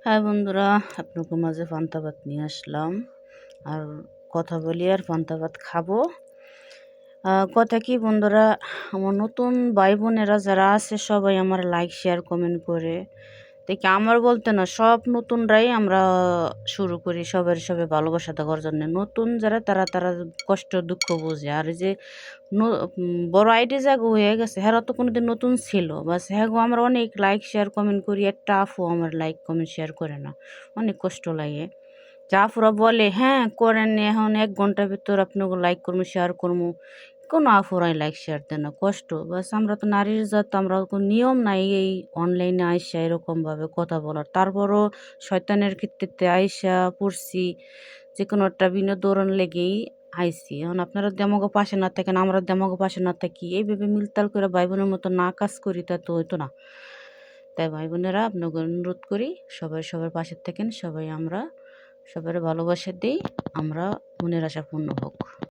হ্যাঁ বন্ধুরা, আপনাদের মাঝে পান্তা ভাত নিয়ে আসলাম। আর কথা বলি আর পান্তা ভাত খাবো। কথা কি বন্ধুরা, আমার নতুন ভাই বোনেরা যারা আছে সবাই আমার লাইক শেয়ার কমেন্ট করে। দেখি আমার বলতে না, সব নতুনরাই আমরা শুরু করি সবাই ভালোবাসা দেওয়ার জন্য। নতুন যারা তারা কষ্ট দুঃখ বোঝে। আর এই যে বড় আইডি জাগো হয়ে গেছে, হ্যাঁ তো কোনোদিন নতুন ছিল বাস, হ্যাঁ গো আমরা অনেক লাইক শেয়ার কমেন্ট করি, একটা আফু আমার লাইক কমেন্ট শেয়ার করে না। অনেক কষ্ট লাগে। যা আফুরা বলে হ্যাঁ করেন, এখন 1 ঘন্টার ভিতর আপনাকে লাইক করবো শেয়ার করবো, কোনো আফুরাই লাইক শেয়ার দেয় না। কষ্ট বাস, আমরা তো নারীর জাত, আমরা কোনো নিয়ম নাই এই অনলাইনে আইসা এরকমভাবে কথা বলার। তারপরও শয়তানের কৃত্রিতে আইসা পড়ছি, যে কোনো একটা বিনোদন লেগেই আইছি। এখন আপনারা দেমাগো পাশে না থাকেন, আমরা দেমাগো পাশে না থাকি, এইভাবে মিলতাল করে ভাই বোনের মতো না কাজ করি, তা তো হইতো না। তাই ভাই বোনেরা আপনাকে অনুরোধ করি, সবাই সবার পাশে থাকেন। আমরা সবার ভালোবাসা দিই, আমরা মনের আশা পূর্ণ হোক।